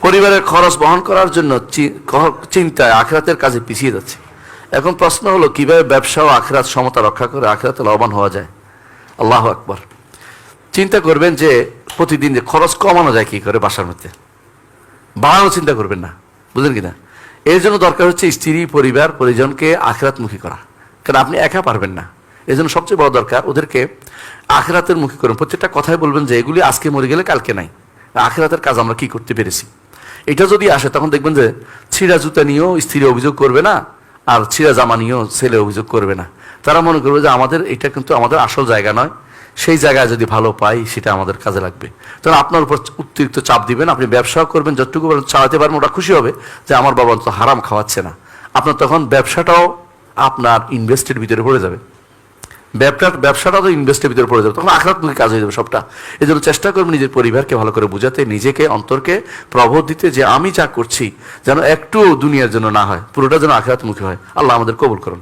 পরিবারের খরচ বহন করার জন্য চিন্তায় আখিরাতের কাজে পিছিয়ে যাচ্ছে। এখন প্রশ্ন হলো কিভাবে ব্যবসা ও আখিরাত সমতা রক্ষা করে আখিরাতে লাভবান হওয়া যায়। আল্লাহু আকবার। চিন্তা করবেন যে প্রতিদিন যে খরচ কমানো যায় কি করে, বাসার মধ্যে বাড়ানো চিন্তা করবেন না, বুঝলেন কিনা। এর জন্য দরকার হচ্ছে স্ত্রী, পরিবার, পরিজনকে আখিরাতমুখী করা, কারণ আপনি একা পারবেন না। এই জন্য সবচেয়ে বড় দরকার ওদেরকে আখিরাতের মুখী করুন। প্রত্যেকটা কথাই বলবেন যে এগুলি আজকে মরে গেলে কালকে নাই, আখিরাতের কাজ আমরা কি করতে পেরেছি। এটা যদি আসে তখন দেখবেন যে ছিঁড়া জুতা নিয়েও স্ত্রী অভিযোগ করবে না, আর ছিঁড়া জামা নিয়েও ছেলে অভিযোগ করবে না। তারা মনে করবে যে আমাদের এটা কিন্তু আমাদের আসল জায়গা নয়, সেই জায়গায় যদি ভালো পাই সেটা আমাদের কাজে লাগবে। তখন আপনার উপর অতিরিক্ত চাপ দিবেন, আপনি ব্যবসাও করবেন, যতটুকু চালাতে পারবেন ওটা খুশি হবে যে আমার বাবা তো হারাম খাওয়াচ্ছে না। আপনার তখন ব্যবসাটাও আপনার ইনভেস্টের ভিতরে পড়ে যাবে, ব্যবসাটা তো ইনভেস্টের ভিতরে পড়ে যাবে, তখন আখিরাতমুখী কাজ হয়ে যাবে সবটা। এই জন্য চেষ্টা করবেন নিজের পরিবারকে ভালো করে বোঝাতে, নিজেকে অন্তরকে প্রবোধ দিতে যে আমি যা করছি যেন একটু দুনিয়ার জন্য না হয়, পুরোটা যেন আখিরাতমুখী হয়। আল্লাহ আমাদের কবুল করুন।